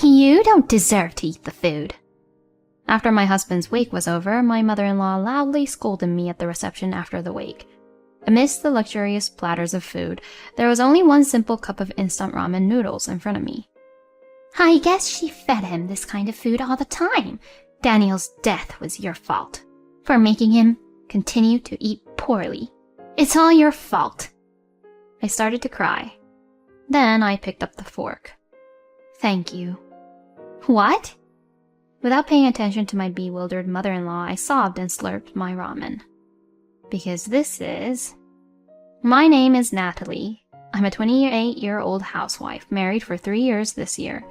You don't deserve to eat the food. After my husband's wake was over, my mother-in-law loudly scolded me at the reception after the wake. Amidst the luxurious platters of food, there was only one simple cup of instant ramen noodles in front of me. I guess she fed him this kind of food all the time. Daniel's death was your fault, for making him continue to eat poorly. It's all your fault. I started to cry. Then I picked up the fork. Thank you. What? Without paying attention to my bewildered mother-in-law, I sobbed and slurped my ramen. Because this is... My name is Natalie. I'm a 28-year-old housewife, married for 3 years this year.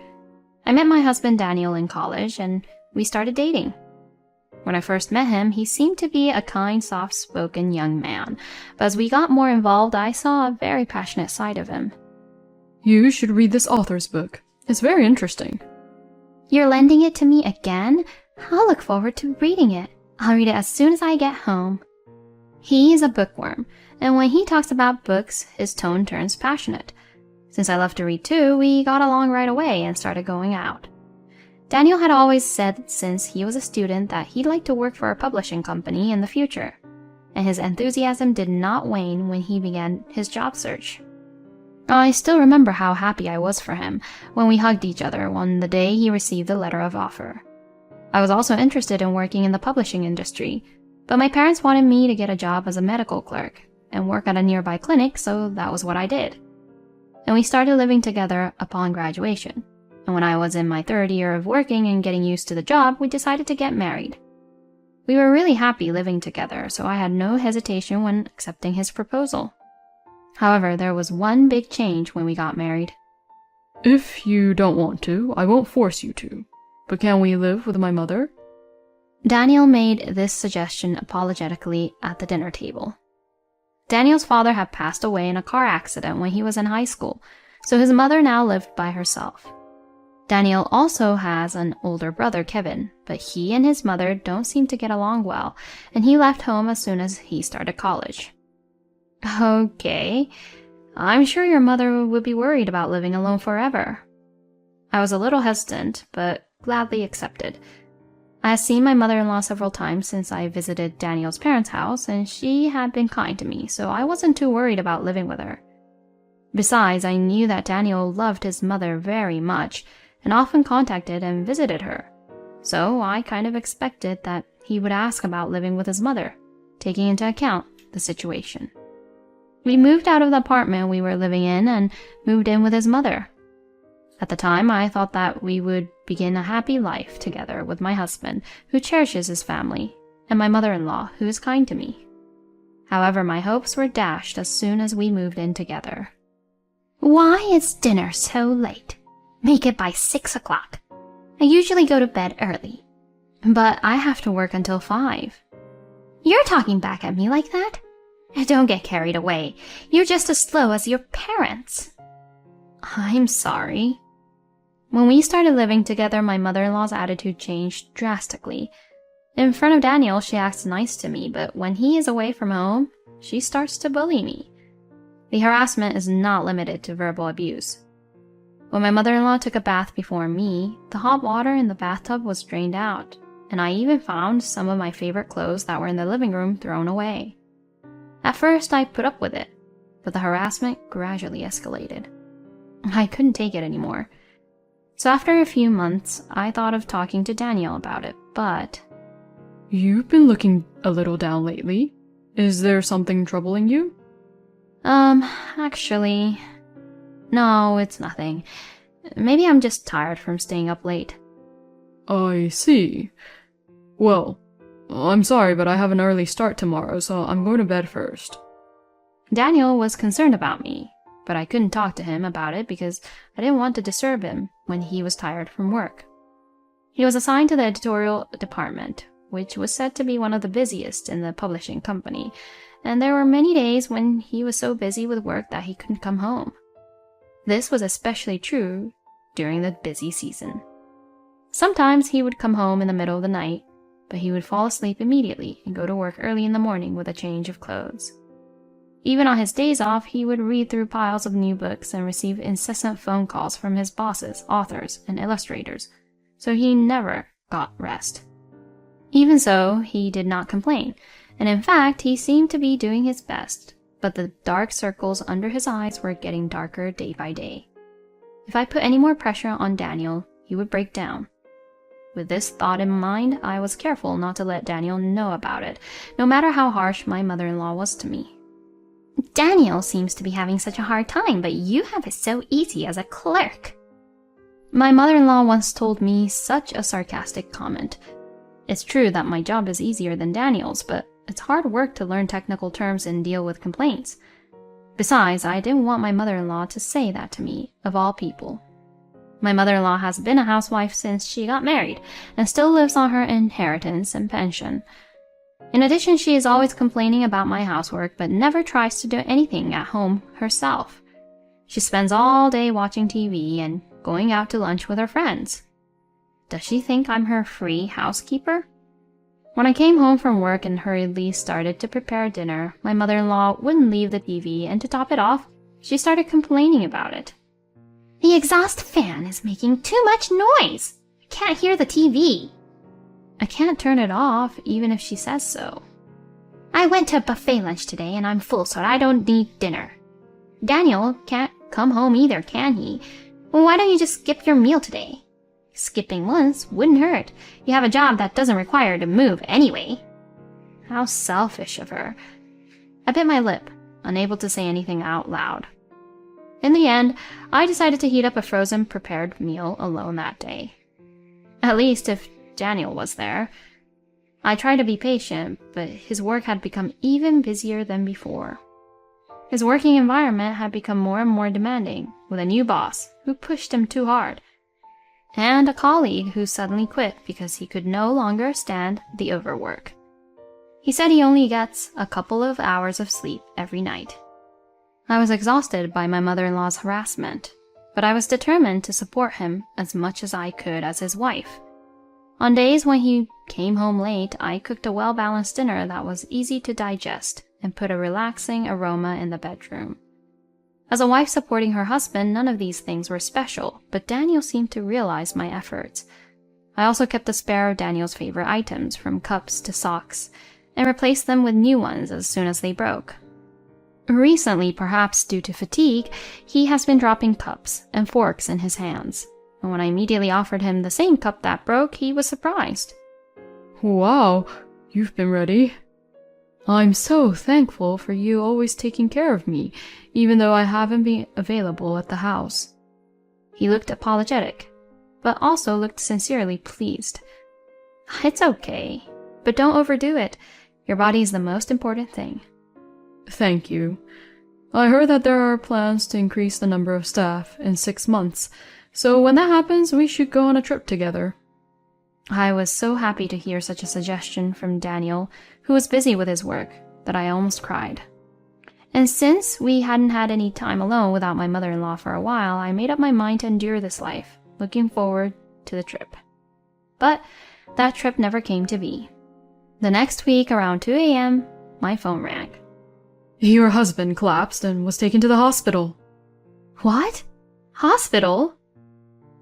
I met my husband Daniel in college, and we started dating. When I first met him, he seemed to be a kind, soft-spoken young man, but as we got more involved, I saw a very passionate side of him. You should read this author's book. It's very interesting. You're lending it to me again? I'll look forward to reading it. I'll read it as soon as I get home. He is a bookworm, and when he talks about books, his tone turns passionate. Since I love to read too, we got along right away and started going out. Daniel had always said since he was a student that he'd like to work for a publishing company in the future, and his enthusiasm did not wane when he began his job search. I still remember how happy I was for him when we hugged each other on the day he received the letter of offer. I was also interested in working in the publishing industry, but my parents wanted me to get a job as a medical clerk and work at a nearby clinic, so that was what I did. And we started living together upon graduation. And when I was in my 3rd year of working and getting used to the job, we decided to get married. We were really happy living together, so I had no hesitation when accepting his proposal. However, there was one big change when we got married. If you don't want to, I won't force you to. But can we live with my mother? Daniel made this suggestion apologetically at the dinner table. Daniel's father had passed away in a car accident when he was in high school, so his mother now lived by herself. Daniel also has an older brother, Kevin, but he and his mother don't seem to get along well, and he left home as soon as he started college. Okay, I'm sure your mother would be worried about living alone forever. I was a little hesitant, but gladly accepted. I had seen my mother-in-law several times since I visited Daniel's parents' house, and she had been kind to me, so I wasn't too worried about living with her. Besides, I knew that Daniel loved his mother very much, and often contacted and visited her, so I kind of expected that he would ask about living with his mother, taking into account the situation. We moved out of the apartment we were living in and moved in with his mother. At the time, I thought that we would begin a happy life together with my husband, who cherishes his family, and my mother-in-law, who is kind to me. However, my hopes were dashed as soon as we moved in together. Why is dinner so late? Make it by 6 o'clock. I usually go to bed early, but I have to work until 5. You're talking back at me like that? Don't get carried away. You're just as slow as your parents. I'm sorry. When we started living together, my mother-in-law's attitude changed drastically. In front of Daniel, she acts nice to me, but when he is away from home, she starts to bully me. The harassment is not limited to verbal abuse. When my mother-in-law took a bath before me, the hot water in the bathtub was drained out, and I even found some of my favorite clothes that were in the living room thrown away. At first, I put up with it, but the harassment gradually escalated. I couldn't take it anymore. So after a few months, I thought of talking to Daniel about it, but... You've been looking a little down lately. Is there something troubling you? Actually... No, it's nothing. Maybe I'm just tired from staying up late. I see. Well, I'm sorry, but I have an early start tomorrow, so I'm going to bed first. Daniel was concerned about me, but I couldn't talk to him about it because I didn't want to disturb him when he was tired from work. He was assigned to the editorial department, which was said to be one of the busiest in the publishing company, and there were many days when he was so busy with work that he couldn't come home. This was especially true during the busy season. Sometimes he would come home in the middle of the night, but he would fall asleep immediately and go to work early in the morning with a change of clothes. Even on his days off, he would read through piles of new books and receive incessant phone calls from his bosses, authors, and illustrators, so he never got rest. Even so, he did not complain, and in fact, he seemed to be doing his best, but the dark circles under his eyes were getting darker day by day. If I put any more pressure on Daniel, he would break down. With this thought in mind, I was careful not to let Daniel know about it, no matter how harsh my mother-in-law was to me. Daniel seems to be having such a hard time, but you have it so easy as a clerk. My mother-in-law once told me such a sarcastic comment. It's true that my job is easier than Daniel's, but it's hard work to learn technical terms and deal with complaints. Besides, I didn't want my mother-in-law to say that to me, of all people. My mother-in-law has been a housewife since she got married, and still lives on her inheritance and pension. In addition, she is always complaining about my housework, but never tries to do anything at home herself. She spends all day watching TV and going out to lunch with her friends. Does she think I'm her free housekeeper? When I came home from work and hurriedly started to prepare dinner, my mother-in-law wouldn't leave the TV, and to top it off, she started complaining about it. The exhaust fan is making too much noise. I can't hear the TV. I can't turn it off, even if she says so. I went to a buffet lunch today and I'm full, so I don't need dinner. Daniel can't come home either, can he? Well, why don't you just skip your meal today? Skipping once wouldn't hurt. You have a job that doesn't require to move anyway. How selfish of her. I bit my lip, unable to say anything out loud. In the end, I decided to heat up a frozen prepared meal alone that day. At least if Daniel was there. I tried to be patient, but his work had become even busier than before. His working environment had become more and more demanding, with a new boss who pushed him too hard, and a colleague who suddenly quit because he could no longer stand the overwork. He said he only gets a couple of hours of sleep every night. I was exhausted by my mother-in-law's harassment, but I was determined to support him as much as I could as his wife. On days when he came home late, I cooked a well-balanced dinner that was easy to digest and put a relaxing aroma in the bedroom. As a wife supporting her husband, none of these things were special, but Daniel seemed to realize my efforts. I also kept a spare of Daniel's favorite items, from cups to socks, and replaced them with new ones as soon as they broke. Recently, perhaps due to fatigue, he has been dropping cups and forks in his hands, and when I immediately offered him the same cup that broke, he was surprised. Wow, you've been ready. I'm so thankful for you always taking care of me, even though I haven't been available at the house. He looked apologetic, but also looked sincerely pleased. It's okay, but don't overdo it. Your body is the most important thing. Thank you. I heard that there are plans to increase the number of staff in 6 months, so when that happens, we should go on a trip together. I was so happy to hear such a suggestion from Daniel, who was busy with his work, that I almost cried. And since we hadn't had any time alone without my mother-in-law for a while, I made up my mind to endure this life, looking forward to the trip. But that trip never came to be. The next week, around 2 a.m., my phone rang. Your husband collapsed and was taken to the hospital. What? Hospital?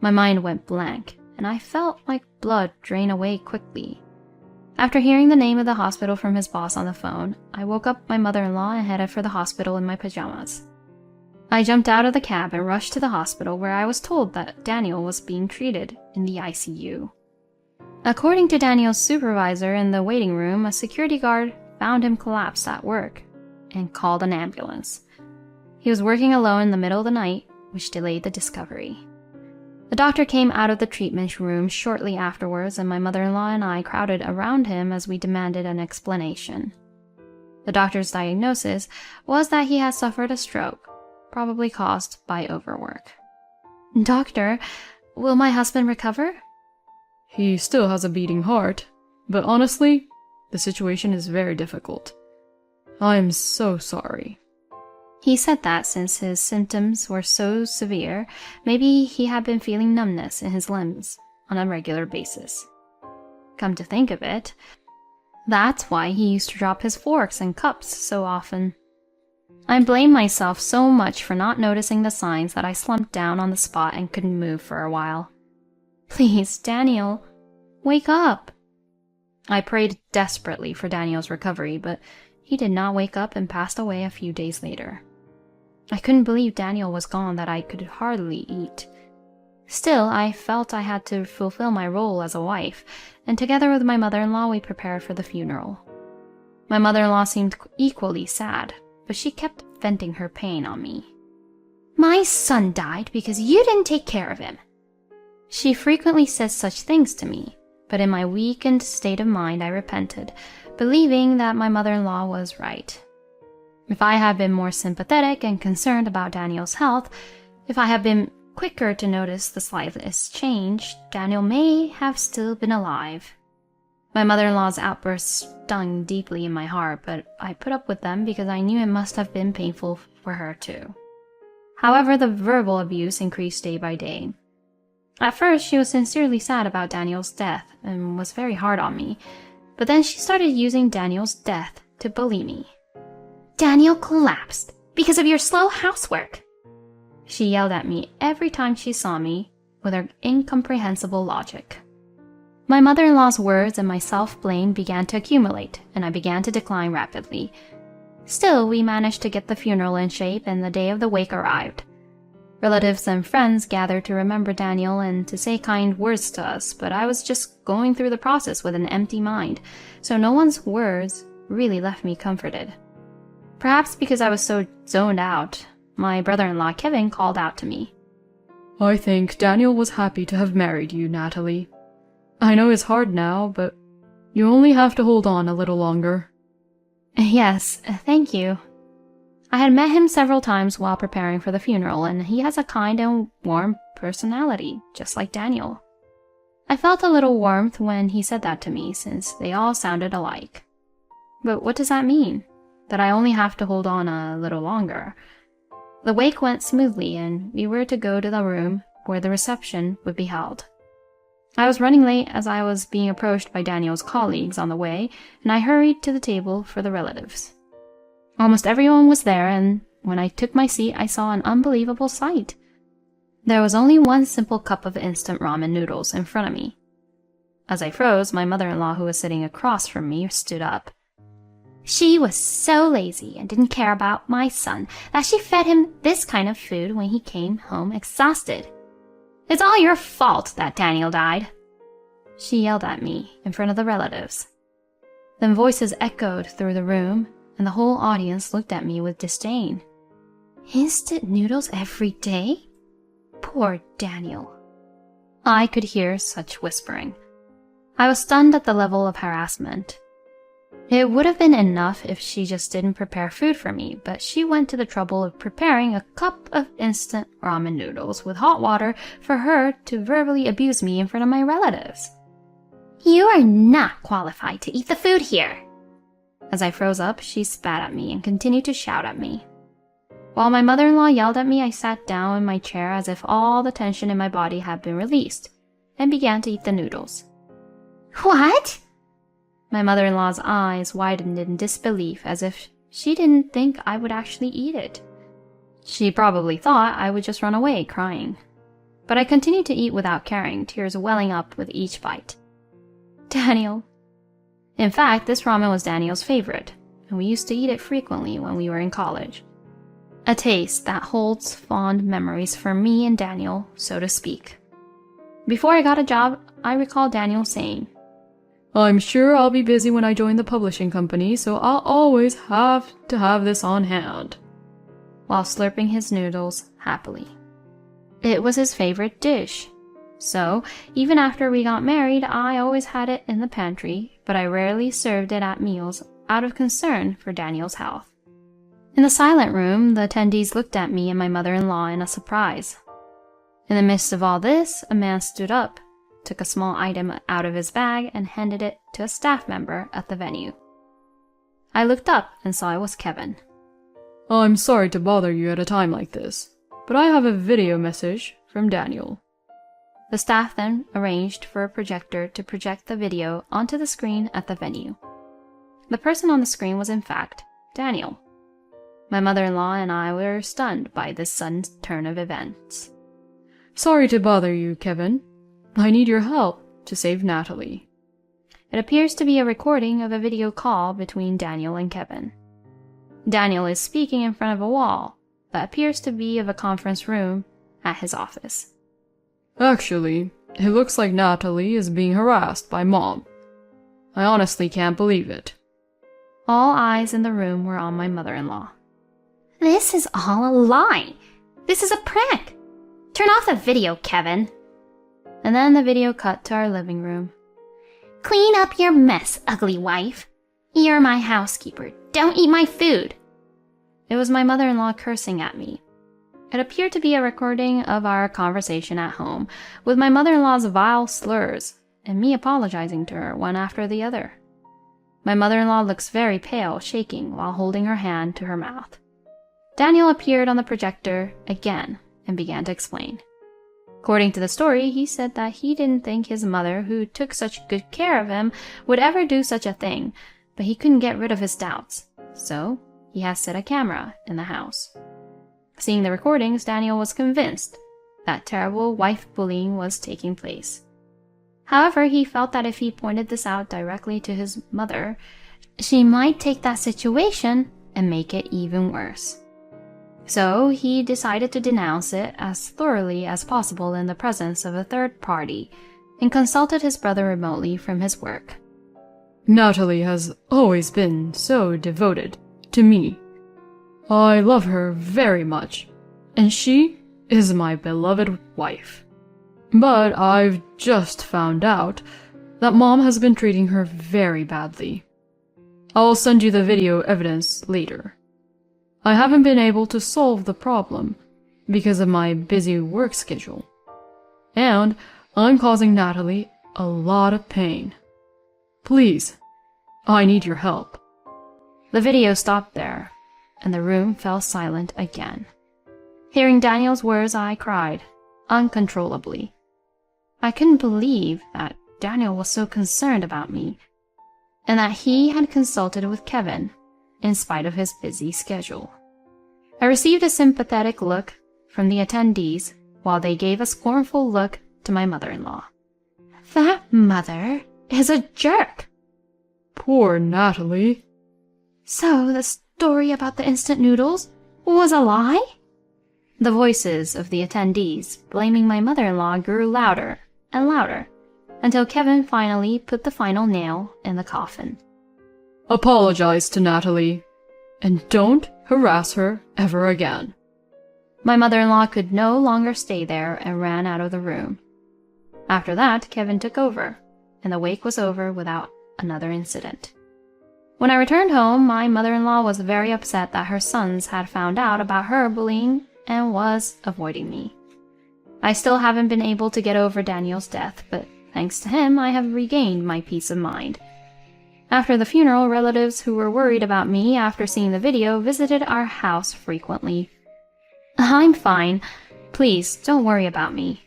My mind went blank, and I felt like blood drain away quickly. After hearing the name of the hospital from his boss on the phone, I woke up my mother-in-law and headed for the hospital in my pajamas. I jumped out of the cab and rushed to the hospital, where I was told that Daniel was being treated in the ICU. According to Daniel's supervisor in the waiting room, a security guard found him collapsed at work and called an ambulance. He was working alone in the middle of the night, which delayed the discovery. The doctor came out of the treatment room shortly afterwards, and my mother-in-law and I crowded around him as we demanded an explanation. The doctor's diagnosis was that he had suffered a stroke, probably caused by overwork. Doctor, will my husband recover? He still has a beating heart, but honestly, the situation is very difficult. I am so sorry. He said that since his symptoms were so severe, maybe he had been feeling numbness in his limbs on a regular basis. Come to think of it, that's why he used to drop his forks and cups so often. I blamed myself so much for not noticing the signs that I slumped down on the spot and couldn't move for a while. Please, Daniel, wake up. I prayed desperately for Daniel's recovery, but he did not wake up and passed away a few days later. I couldn't believe Daniel was gone that I could hardly eat. Still, I felt I had to fulfill my role as a wife, and together with my mother-in-law we prepared for the funeral. My mother-in-law seemed equally sad, but she kept venting her pain on me. My son died because you didn't take care of him. She frequently says such things to me, but in my weakened state of mind I repented, believing that my mother-in-law was right. If I had been more sympathetic and concerned about Daniel's health, if I had been quicker to notice the slightest change, Daniel may have still been alive. My mother-in-law's outbursts stung deeply in my heart, but I put up with them because I knew it must have been painful for her too. However, the verbal abuse increased day by day. At first, she was sincerely sad about Daniel's death and was very hard on me, but then she started using Daniel's death to bully me. Daniel collapsed because of your slow housework. She yelled at me every time she saw me with her incomprehensible logic. My mother-in-law's words and my self-blame began to accumulate, and I began to decline rapidly. Still, we managed to get the funeral in shape, and the day of the wake arrived. Relatives and friends gathered to remember Daniel and to say kind words to us, but I was just going through the process with an empty mind, so no one's words really left me comforted. Perhaps because I was so zoned out, my brother-in-law Kevin called out to me. I think Daniel was happy to have married you, Natalie. I know it's hard now, but you only have to hold on a little longer. Yes, thank you. I had met him several times while preparing for the funeral, and he has a kind and warm personality, just like Daniel. I felt a little warmth when he said that to me, since they all sounded alike. But what does that mean? That I only have to hold on a little longer? The wake went smoothly, and we were to go to the room where the reception would be held. I was running late as I was being approached by Daniel's colleagues on the way, and I hurried to the table for the relatives. Almost everyone was there, and when I took my seat, I saw an unbelievable sight. There was only one simple cup of instant ramen noodles in front of me. As I froze, my mother-in-law, who was sitting across from me, stood up. She was so lazy and didn't care about my son that she fed him this kind of food when he came home exhausted. It's all your fault that Daniel died. She yelled at me in front of the relatives. Then voices echoed through the room, and the whole audience looked at me with disdain. Instant noodles every day? Poor Daniel. I could hear such whispering. I was stunned at the level of harassment. It would have been enough if she just didn't prepare food for me, but she went to the trouble of preparing a cup of instant ramen noodles with hot water for her to verbally abuse me in front of my relatives. You are not qualified to eat the food here. As I froze up, she spat at me and continued to shout at me. While my mother-in-law yelled at me, I sat down in my chair as if all the tension in my body had been released, and began to eat the noodles. What? My mother-in-law's eyes widened in disbelief, as if she didn't think I would actually eat it. She probably thought I would just run away crying. But I continued to eat without caring, tears welling up with each bite. Daniel. In fact, this ramen was Daniel's favorite, and we used to eat it frequently when we were in college. A taste that holds fond memories for me and Daniel, so to speak. Before I got a job, I recall Daniel saying, I'm sure I'll be busy when I join the publishing company, so I'll always have to have this on hand, while slurping his noodles happily. It was his favorite dish. So, even after we got married, I always had it in the pantry, but I rarely served it at meals out of concern for Daniel's health. In the silent room, the attendees looked at me and my mother-in-law in a surprise. In the midst of all this, a man stood up, took a small item out of his bag, and handed it to a staff member at the venue. I looked up and saw it was Kevin. I'm sorry to bother you at a time like this, but I have a video message from Daniel. The staff then arranged for a projector to project the video onto the screen at the venue. The person on the screen was in fact Daniel. My mother-in-law and I were stunned by this sudden turn of events. Sorry to bother you, Kevin. I need your help to save Natalie. It appears to be a recording of a video call between Daniel and Kevin. Daniel is speaking in front of a wall that appears to be of a conference room at his office. Actually, it looks like Natalie is being harassed by Mom. I honestly can't believe it. All eyes in the room were on my mother-in-law. This is all a lie. This is a prank. Turn off the video, Kevin. And then the video cut to our living room. Clean up your mess, ugly wife. You're my housekeeper. Don't eat my food. It was my mother-in-law cursing at me. It appeared to be a recording of our conversation at home, with my mother-in-law's vile slurs, and me apologizing to her one after the other. My mother-in-law looks very pale, shaking while holding her hand to her mouth. Daniel appeared on the projector again and began to explain. According to the story, he said that he didn't think his mother, who took such good care of him, would ever do such a thing, but he couldn't get rid of his doubts, so he has set a camera in the house. Seeing the recordings, Daniel was convinced that terrible wife bullying was taking place. However, he felt that if he pointed this out directly to his mother, she might take that situation and make it even worse. So he decided to denounce it as thoroughly as possible in the presence of a third party and consulted his brother remotely from his work. Natalie has always been so devoted to me. I love her very much, and she is my beloved wife. But I've just found out that Mom has been treating her very badly. I'll send you the video evidence later. I haven't been able to solve the problem because of my busy work schedule, and I'm causing Natalie a lot of pain. Please, I need your help. The video stopped there, and the room fell silent again. Hearing Daniel's words, I cried uncontrollably. I couldn't believe that Daniel was so concerned about me, and that he had consulted with Kevin in spite of his busy schedule. I received a sympathetic look from the attendees while they gave a scornful look to my mother-in-law. That mother is a jerk. Poor Natalie. So the story about the instant noodles was a lie? The voices of the attendees blaming my mother-in-law grew louder and louder until Kevin finally put the final nail in the coffin. Apologize to Natalie, and don't harass her ever again. My mother-in-law could no longer stay there and ran out of the room. After that, Kevin took over, and the wake was over without another incident. When I returned home, my mother-in-law was very upset that her sons had found out about her bullying and was avoiding me. I still haven't been able to get over Daniel's death, but thanks to him, I have regained my peace of mind. After the funeral, relatives who were worried about me after seeing the video visited our house frequently. I'm fine. Please, don't worry about me.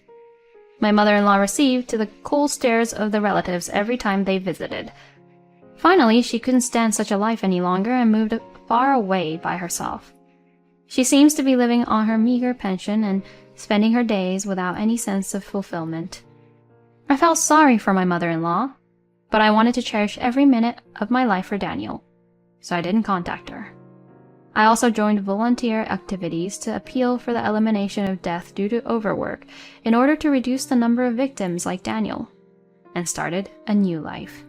My mother-in-law received to the cold stares of the relatives every time they visited. Finally, she couldn't stand such a life any longer and moved far away by herself. She seems to be living on her meager pension and spending her days without any sense of fulfillment. I felt sorry for my mother-in-law, but I wanted to cherish every minute of my life for Daniel, so I didn't contact her. I also joined volunteer activities to appeal for the elimination of death due to overwork in order to reduce the number of victims like Daniel, and started a new life.